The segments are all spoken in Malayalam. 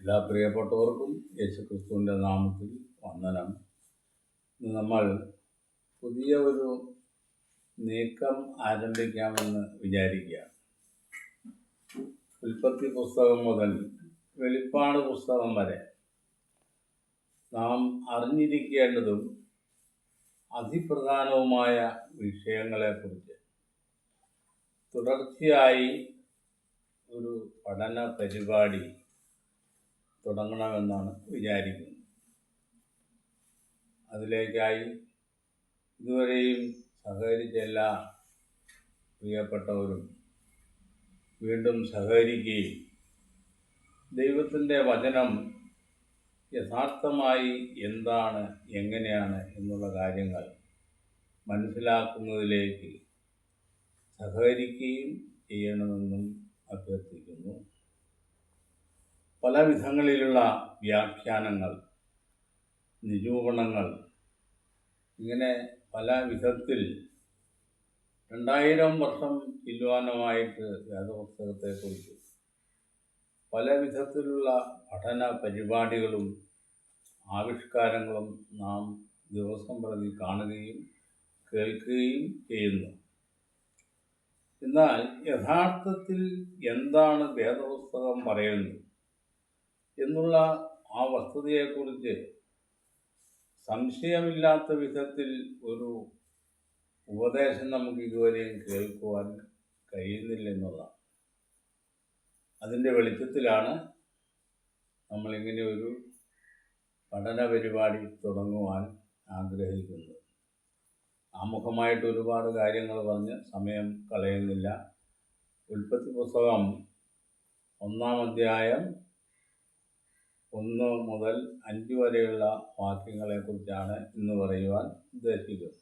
എല്ലാ പ്രിയപ്പെട്ടവർക്കും യേശുക്രിസ്തുവിൻ്റെ നാമത്തിൽ വന്ദനം. ഇന്ന് നമ്മൾ പുതിയ ഒരു നീക്കം ആരംഭിക്കാമെന്ന് വിചാരിക്കുക. ഉൽപ്പത്തി പുസ്തകം മുതൽ വെളിപ്പാട് പുസ്തകം വരെ നാം അറിഞ്ഞിരിക്കേണ്ടതും അതിപ്രധാനവുമായ വിഷയങ്ങളെക്കുറിച്ച് തുടർച്ചയായി ഒരു പഠന പരിപാടി തുടങ്ങണമെന്നാണ് വിചാരിക്കുന്നത്. അതിലേക്കായി ഇതുവരെയും സഹകരിച്ച എല്ലാ പ്രിയപ്പെട്ടവരും വീണ്ടും സഹകരിക്കുകയും ദൈവത്തിൻ്റെ വചനം യഥാർത്ഥമായി എന്താണ്, എങ്ങനെയാണ് എന്നുള്ള കാര്യങ്ങൾ മനസ്സിലാക്കുന്നതിലേക്ക് സഹകരിക്കുകയും ചെയ്യണമെന്നും അഭ്യർത്ഥിക്കുന്നു. പല വിധങ്ങളിലുള്ള വ്യാഖ്യാനങ്ങൾ, നിരൂപണങ്ങൾ, ഇങ്ങനെ പല വിധത്തിൽ 2000 വർഷം ചില്ലുവാനമായിട്ട് വേദപുസ്തകത്തെക്കുറിച്ച് പല വിധത്തിലുള്ള പഠന പരിപാടികളും ആവിഷ്കാരങ്ങളും നാം ദിവസം പ്രതി കാണുകയും കേൾക്കുകയും ചെയ്യുന്നു. എന്നാൽ യഥാർത്ഥത്തിൽ എന്താണ് വേദപുസ്തകം പറയുന്നത് എന്നുള്ള ആ വസ്തുതയെക്കുറിച്ച് സംശയമില്ലാത്ത വിധത്തിൽ ഒരു ഉപദേശം നമുക്ക് ഇതുവരെയും കേൾക്കുവാൻ കഴിയുന്നില്ല എന്നുള്ളതാണ്. അതിൻ്റെ വെളിച്ചത്തിലാണ് നമ്മളിങ്ങനെ ഒരു പഠന പരിപാടി തുടങ്ങുവാൻ ആഗ്രഹിക്കുന്നത്. ആമുഖമായിട്ട് ഒരുപാട് കാര്യങ്ങൾ പറഞ്ഞ് സമയം കളയുന്നില്ല. ഉൽപ്പത്തി പുസ്തകം 1-ാം അധ്യായം 1 മുതൽ 5 വരെയുള്ള വാക്യങ്ങളെക്കുറിച്ചാണ് ഇന്ന് പറയുവാൻ ഉദ്ദേശിക്കുന്നത്.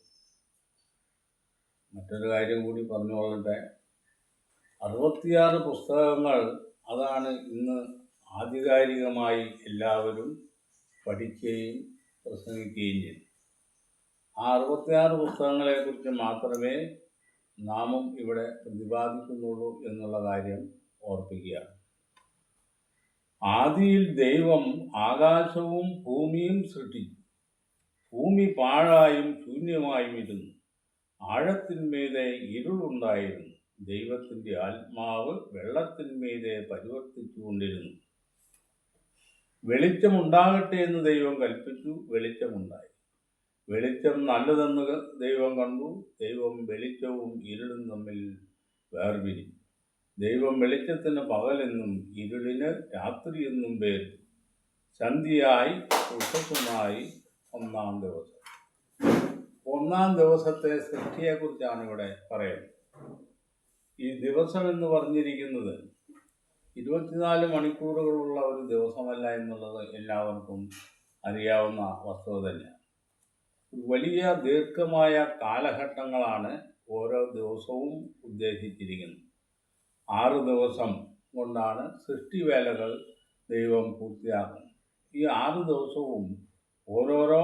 മറ്റൊരു കാര്യം കൂടി പറഞ്ഞുകൊള്ളട്ടെ. 66 പുസ്തകങ്ങൾ, അതാണ് ഇന്ന് ആധികാരികമായി എല്ലാവരും പഠിക്കുകയും പ്രസംഗിക്കുകയും ചെയ്യും. ആ 66 പുസ്തകങ്ങളെക്കുറിച്ച് മാത്രമേ നാമും ഇവിടെ പ്രതിപാദിക്കുന്നുള്ളൂ എന്നുള്ള കാര്യം ഓർപ്പിക്കുകയാണ്. ആദിയിൽ ദൈവം ആകാശവും ഭൂമിയും സൃഷ്ടിച്ചു. ഭൂമി പാഴായും ശൂന്യമായും ഇരുന്നു. ആഴത്തിന്മീതെ ഇരുളുണ്ടായിരുന്നു. ദൈവത്തിൻ്റെ ആത്മാവ് വെള്ളത്തിന്മീതെ പരിവർത്തിച്ചുകൊണ്ടിരുന്നു. വെളിച്ചമുണ്ടാകട്ടെ എന്ന് ദൈവം കൽപ്പിച്ചു. വെളിച്ചമുണ്ടായി. വെളിച്ചം നല്ലതെന്ന് ദൈവം കണ്ടു. ദൈവം വെളിച്ചവും ഇരുളും തമ്മിൽ വേർപിരിഞ്ഞു. ദൈവം വെളിച്ചത്തിന് പകലെന്നും ഇരുളിന് രാത്രിയെന്നും പേര്. സന്ധ്യയായി ഉഷസ്സുമായി 1-ാം ദിവസം. 1-ാം ദിവസത്തെ സൃഷ്ടിയെക്കുറിച്ചാണ് ഇവിടെ പറയുന്നത്. ഈ ദിവസം എന്ന് പറഞ്ഞിരിക്കുന്നത് 24 മണിക്കൂറുകളുള്ള ഒരു ദിവസമല്ല എന്നുള്ളത് എല്ലാവർക്കും അറിയാവുന്ന വസ്തുത തന്നെയാണ്. വലിയ ദീർഘമായ കാലഘട്ടങ്ങളാണ് ഓരോ ദിവസവും ഉദ്ദേശിച്ചിരിക്കുന്നത്. 6 ദിവസം കൊണ്ടാണ് സൃഷ്ടിവേലകൾ ദൈവം പൂർത്തിയാക്കുന്നത്. ഈ 6 ദിവസവും ഓരോരോ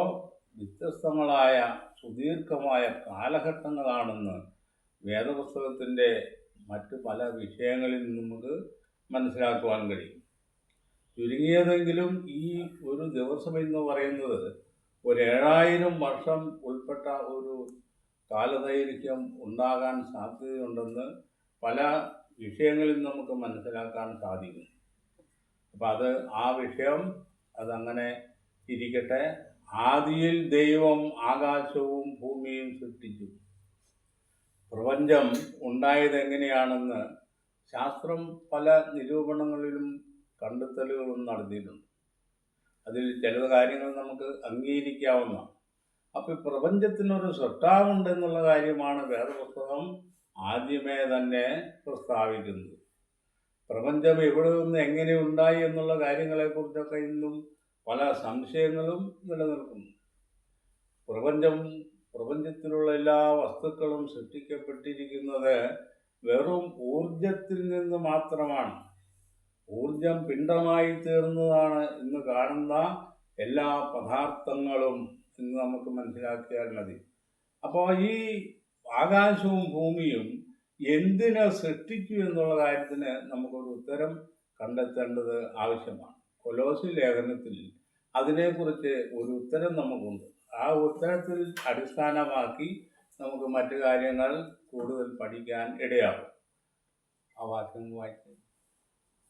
വ്യത്യസ്തങ്ങളായ സുദീർഘമായ കാലഘട്ടങ്ങളാണെന്ന് വേദപുസ്തകത്തിൻ്റെ മറ്റ് പല വിഷയങ്ങളിൽ നമുക്ക് മനസ്സിലാക്കുവാൻ കഴിയും. ചുരുങ്ങിയതെങ്കിലും ഈ ഒരു ദിവസം എന്ന് പറയുന്നത് ഒരു 7000 വർഷം ഉൾപ്പെട്ട ഒരു കാലദൈർഘ്യം ഉണ്ടാകാൻ സാധ്യതയുണ്ടെന്ന് പല വിഷയങ്ങളിൽ നമുക്ക് മനസ്സിലാക്കാൻ സാധിക്കും. അപ്പം ആ വിഷയം അതങ്ങനെ ഇരിക്കട്ടെ. ആദിയിൽ ദൈവം ആകാശവും ഭൂമിയും സൃഷ്ടിച്ചു. പ്രപഞ്ചം ഉണ്ടായതെങ്ങനെയാണെന്ന് ശാസ്ത്രം പല നിരൂപണങ്ങളിലും കണ്ടെത്തലുകളും നടത്തിയിട്ടുണ്ട്. അതിൽ ചില കാര്യങ്ങൾ നമുക്ക് അംഗീകരിക്കാവുന്നതാണ്. അപ്പോൾ ഈ പ്രപഞ്ചത്തിനൊരു സൃഷ്ടാവുണ്ടെന്നുള്ള കാര്യമാണ് വേദപുസ്തകം ആദ്യമേ തന്നെ പ്രസ്താവിക്കുന്നത്. പ്രപഞ്ചം എവിടെ നിന്ന് എങ്ങനെ ഉണ്ടായി എന്നുള്ള കാര്യങ്ങളെക്കുറിച്ചൊക്കെ ഇന്നും പല സംശയങ്ങളും നിലനിൽക്കുന്നു. പ്രപഞ്ചത്തിലുള്ള എല്ലാ വസ്തുക്കളും സൃഷ്ടിക്കപ്പെട്ടിരിക്കുന്നത് വെറും ഊർജത്തിൽ നിന്ന് മാത്രമാണ്. ഊർജം പിണ്ഡമായി തീർന്നതാണ് ഇന്ന് കാണുന്ന എല്ലാ പദാർത്ഥങ്ങളും എന്ന് നമുക്ക് മനസ്സിലാക്കിയാൽ മതി. അപ്പോൾ ഈ ആകാശവും ഭൂമിയും എന്തിനെ സൃഷ്ടിച്ചു എന്നുള്ള കാര്യത്തിന് നമുക്കൊരു ഉത്തരം കണ്ടെത്തേണ്ടത് ആവശ്യമാണ്. കൊലോസി ലേഖനത്തിൽ അതിനെക്കുറിച്ച് ഒരു ഉത്തരം നമുക്കുണ്ട്. ആ ഉത്തരത്തിൽ അടിസ്ഥാനമാക്കി നമുക്ക് മറ്റു കാര്യങ്ങൾ കൂടുതൽ പഠിക്കാൻ ഇടയാകും. ആ വാക്യം വായിച്ചു.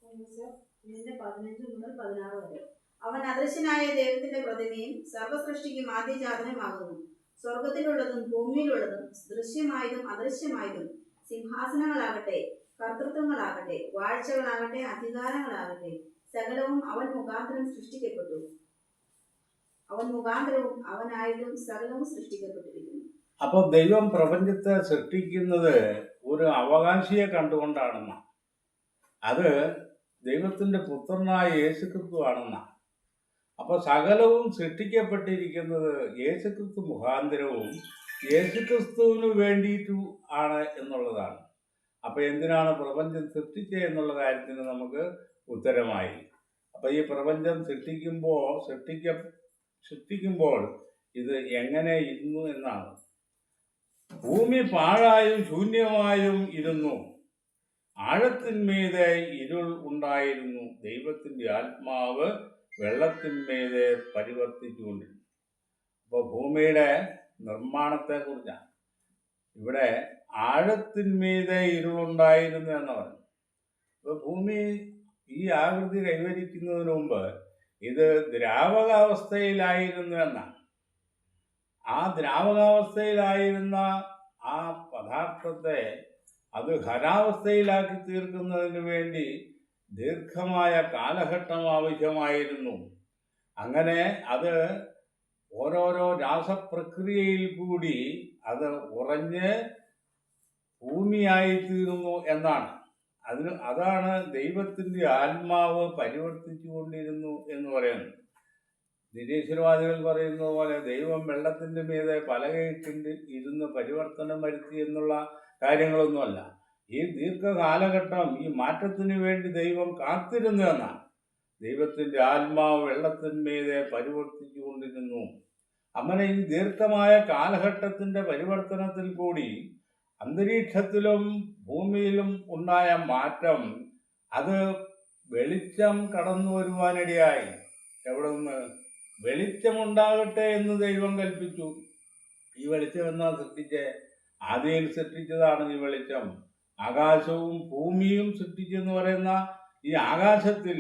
15-16 അവൻ അദൃശ്യനായ ദൈവത്തിന്റെ പ്രതിമയും സർവസൃഷ്ടിക്കും ആദ്യജാതനുമാകുന്നു. സ്വർഗത്തിലുള്ളതും ഭൂമിയിലുള്ളതും ദൃശ്യമായതും അദൃശ്യമായതും, സിംഹാസനങ്ങളാകട്ടെ, കർത്തൃത്വങ്ങളാകട്ടെ, വാഴ്ചകളാകട്ടെ, അധികാരങ്ങളാകട്ടെ, സകലവും അവൻ മുഖാന്തരം സൃഷ്ടിക്കപ്പെട്ടു. അവൻ മുഖാന്തരവും അവനായിട്ടും സകലവും സൃഷ്ടിക്കപ്പെട്ടിരിക്കുന്നു. അപ്പോൾ ദൈവം പ്രപഞ്ചത്തെ സൃഷ്ടിക്കുന്നത് ഒരു അവകാശിയെ കണ്ടുകൊണ്ടാണെന്ന, അത് ദൈവത്തിന്റെ പുത്രനായ യേശുക്രിസ്തു ആണെന്ന. അപ്പോൾ സകലവും സൃഷ്ടിക്കപ്പെട്ടിരിക്കുന്നത് യേശുക്രിസ്തു മുഖാന്തരവും യേശുക്രിസ്തുവിന് വേണ്ടിയിട്ടും ആണ് എന്നുള്ളതാണ്. അപ്പോൾ എന്തിനാണ് പ്രപഞ്ചം സൃഷ്ടിച്ചത് എന്നുള്ള കാര്യത്തിന് നമുക്ക് ഉത്തരമായി. അപ്പോൾ ഈ പ്രപഞ്ചം സൃഷ്ടിക്കുമ്പോൾ ഇത് എങ്ങനെ ഇരുന്നു എന്നാണ്. ഭൂമി പാഴായും ശൂന്യമായും ഇരുന്നു, ആഴത്തിന്മീതെ ഇരുൾ ഉണ്ടായിരുന്നു, ദൈവത്തിന്റെ ആത്മാവ് വെള്ളത്തിന്മീതെ പരിവർത്തിച്ചുകൊണ്ടിരുന്നു. അപ്പോൾ ഭൂമിയുടെ നിർമ്മാണത്തെക്കുറിച്ചാണ് ഇവിടെ ആഴത്തിന്മീതെ ഇരുളുണ്ടായിരുന്നു എന്ന് പറഞ്ഞു. അപ്പോൾ ഭൂമി ഈ ആകൃതി കൈവരിക്കുന്നതിന് മുമ്പ് ഇത് ദ്രാവകാവസ്ഥയിലായിരുന്നു എന്നാണ്. ആ ദ്രാവകാവസ്ഥയിലായിരുന്ന ആ പദാർത്ഥത്തെ അത് ഖരാവസ്ഥയിലാക്കി തീർക്കുന്നതിന് വേണ്ടി ദീർഘമായ കാലഘട്ടം ആവശ്യമായിരുന്നു. അങ്ങനെ അത് ഓരോരോ രാസപ്രക്രിയയിൽ കൂടി അത് ഉറഞ്ഞ് ഭൂമിയായിത്തീരുന്നു എന്നാണ്. അതാണ് ദൈവത്തിൻ്റെ ആത്മാവ് പരിവർത്തിച്ചു കൊണ്ടിരുന്നു എന്ന് പറയുന്നത്. നിരീശ്വരവാദികൾ പറയുന്നത് പോലെ ദൈവം വെള്ളത്തിൻ്റെ മീതെ പലകയിട്ടുണ്ട് ഇരുന്ന് പരിവർത്തനം വരുത്തി എന്നുള്ള കാര്യങ്ങളൊന്നുമല്ല. ഈ ദീർഘകാലഘട്ടം ഈ മാറ്റത്തിന് വേണ്ടി ദൈവം കാത്തിരുന്നു എന്നാണ്. ദൈവത്തിൻ്റെ ആത്മാവ് വെള്ളത്തിന്മീതെ പരിവർത്തിച്ചു കൊണ്ടിരുന്നു. അങ്ങനെ ഈ ദീർഘമായ കാലഘട്ടത്തിൻ്റെ പരിവർത്തനത്തിൽ കൂടി അന്തരീക്ഷത്തിലും ഭൂമിയിലും ഉണ്ടായ മാറ്റം അത് വെളിച്ചം കടന്നു വരുവാനിടയായി. എവിടെ നിന്ന്? വെളിച്ചമുണ്ടാകട്ടെ എന്ന് ദൈവം കൽപ്പിച്ചു. ഈ വെളിച്ചം എന്നാ സൃഷ്ടിച്ചേ? ആദിയിൽ സൃഷ്ടിച്ചതാണ് ഈ വെളിച്ചം. ആകാശവും ഭൂമിയും സൃഷ്ടിച്ചെന്ന് പറയുന്ന ഈ ആകാശത്തിൽ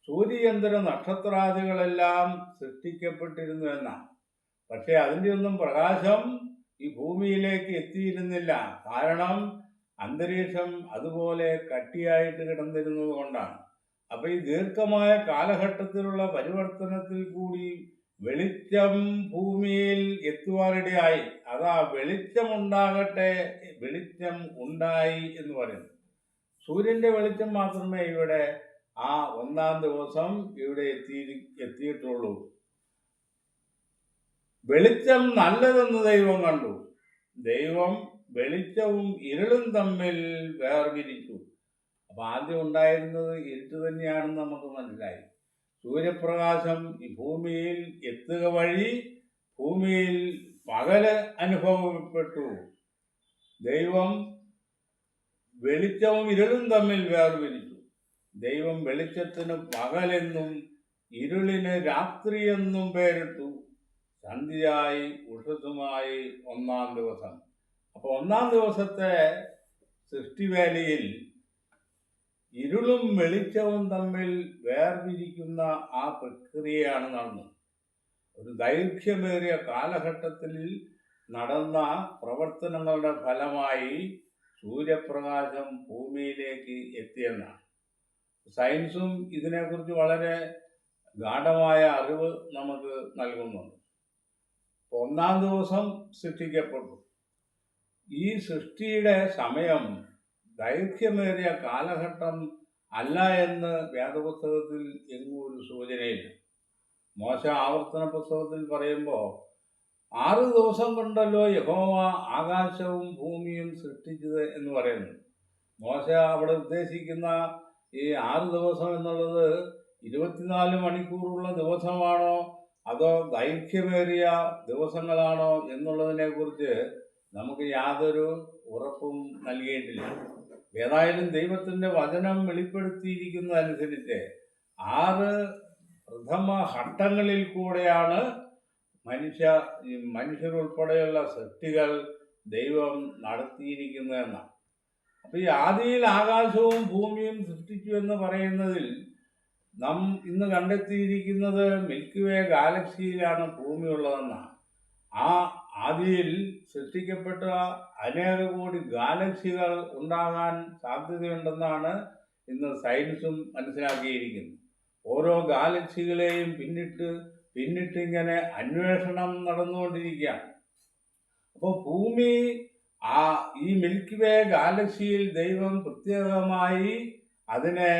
സൂര്യചന്ദ്ര നക്ഷത്രാദികളെല്ലാം സൃഷ്ടിക്കപ്പെട്ടിരുന്നു എന്നാണ്. പക്ഷെ അതിൻ്റെ ഒന്നും പ്രകാശം ഈ ഭൂമിയിലേക്ക് എത്തിയിരുന്നില്ല. കാരണം അന്തരീക്ഷം അതുപോലെ കട്ടിയായിട്ട് കിടന്നിരുന്നത് കൊണ്ടാണ്. അപ്പൊ ഈ ദീർഘമായ കാലഘട്ടത്തിലുള്ള പരിവർത്തനത്തിൽ കൂടി വെളിച്ചം ഭൂമിയിൽ എത്തുവാനിടയായി. അതാ വെളിച്ചമുണ്ടാകട്ടെ, വെളിച്ചം ഉണ്ടായി എന്ന് പറയുന്നു. സൂര്യന്റെ വെളിച്ചം മാത്രമേ ഇവിടെ ആ ഒന്നാം ദിവസം ഇവിടെ എത്തിയിട്ടുള്ളൂ. വെളിച്ചം നല്ലതെന്ന് ദൈവം കണ്ടു. ദൈവം വെളിച്ചവും ഇരുളും തമ്മിൽ വേർപിരിച്ചു. അപ്പൊ ആദ്യം ഉണ്ടായിരുന്നത് ഇരുട്ട് തന്നെയാണെന്ന് നമുക്ക് മനസ്സിലായി. സൂര്യപ്രകാശം ഈ ഭൂമിയിൽ എത്തുക വഴി ഭൂമിയിൽ പകല് അനുഭവപ്പെട്ടു. ദൈവം വെളിച്ചവും ഇരുളും തമ്മിൽ വേർപിരിച്ചു. ദൈവം വെളിച്ചത്തിന് പകലെന്നും ഇരുളിന് രാത്രിയെന്നും പേരിട്ടു. സന്ധ്യയായി ഉഷസുമായി ഒന്നാം ദിവസം. അപ്പോൾ ഒന്നാം ദിവസത്തെ സൃഷ്ടിവേലയിൽ ഇരുളും വെളിച്ചവും തമ്മിൽ വേർപിരിക്കുന്ന ആ പ്രക്രിയയാണ് നടന്നത്. ഒരു ദൈർഘ്യമേറിയ കാലഘട്ടത്തിൽ നടന്ന പ്രവർത്തനങ്ങളുടെ ഫലമായി സൂര്യപ്രകാശം ഭൂമിയിലേക്ക് എത്തിയെന്നാണ്. സയൻസും ഇതിനെക്കുറിച്ച് വളരെ ഗാഢമായ അറിവ് നമുക്ക് നൽകുന്നുണ്ട്. ഒന്നാം ദിവസം സൃഷ്ടിക്കപ്പെട്ടു. ഈ സൃഷ്ടിയുടെ സമയം ദൈർഘ്യമേറിയ കാലഘട്ടം അല്ല എന്ന് വേദപുസ്തകത്തിൽ എങ്ങും ഒരു സൂചനയില്ല. മോശ ആവർത്തന പുസ്തകത്തിൽ പറയുമ്പോൾ 6 ദിവസം കൊണ്ടല്ലോ യഹോവ ആകാശവും ഭൂമിയും സൃഷ്ടിച്ചത് എന്ന് പറയുന്നു. മോശ അവിടെ ഉദ്ദേശിക്കുന്ന ഈ 6 ദിവസം എന്നുള്ളത് 24 മണിക്കൂറുള്ള ദിവസമാണോ അതോ ദൈർഘ്യമേറിയ ദിവസങ്ങളാണോ എന്നുള്ളതിനെ കുറിച്ച് നമുക്ക് യാതൊരു ഉറപ്പും നൽകിയിട്ടില്ല. ഏതായാലും ദൈവത്തിൻ്റെ വചനം വെളിപ്പെടുത്തിയിരിക്കുന്നതനുസരിച്ച് 6 പ്രഥമ ഘട്ടങ്ങളിൽ കൂടെയാണ് മനുഷ്യരുൾപ്പെടെയുള്ള സൃഷ്ടികൾ ദൈവം നടത്തിയിരിക്കുന്നതെന്നാണ്. അപ്പൊ ഈ ആദിയിൽ ആകാശവും ഭൂമിയും സൃഷ്ടിച്ചു എന്ന് പറയുന്നതിൽ നാം ഇന്ന് കണ്ടെത്തിയിരിക്കുന്നത് മിൽക്കി വേ ഗാലക്സിയിലാണ് ഭൂമി ഉള്ളതെന്നാണ്. ആ ആദിയിൽ സൃഷ്ടിക്കപ്പെട്ട അനേക കോടി ഗാലക്സികൾ ഉണ്ടാകാൻ സാധ്യതയുണ്ടെന്നാണ് ഇന്ന് സയൻസും മനസ്സിലാക്കിയിരിക്കുന്നത്. ഓരോ ഗാലക്സികളെയും പിന്നിട്ടിങ്ങനെ അന്വേഷണം നടന്നുകൊണ്ടിരിക്കുകയാണ്. അപ്പോൾ ഭൂമി ഈ മിൽക്കി വേ ഗാലക്സിയിൽ ദൈവം പ്രത്യേകമായി അതിനെ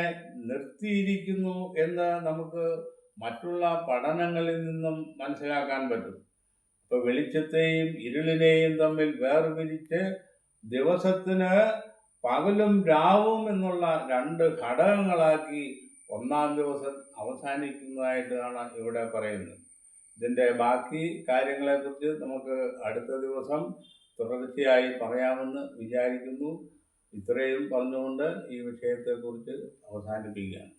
നിർത്തിയിരിക്കുന്നു എന്ന് നമുക്ക് മറ്റുള്ള പഠനങ്ങളിൽ നിന്നും മനസ്സിലാക്കാൻ പറ്റും. ഇപ്പൊ വെളിച്ചത്തെയും ഇരുളിനെയും തമ്മിൽ വേർപിരിച്ച് ദിവസത്തിന് പകലും രാവും എന്നുള്ള 2 ഘടകങ്ങളാക്കി 1-ാം ദിവസം അവസാനിക്കുന്നതായിട്ടാണ് ഇവിടെ പറയുന്നത്. ഇതിൻ്റെ ബാക്കി കാര്യങ്ങളെക്കുറിച്ച് നമുക്ക് അടുത്ത ദിവസം തുടർച്ചയായി പറയാമെന്ന് വിചാരിക്കുന്നു. ഇത്രയും പറഞ്ഞുകൊണ്ട് ഈ വിഷയത്തെക്കുറിച്ച് അവസാനിപ്പിക്കുകയാണ്.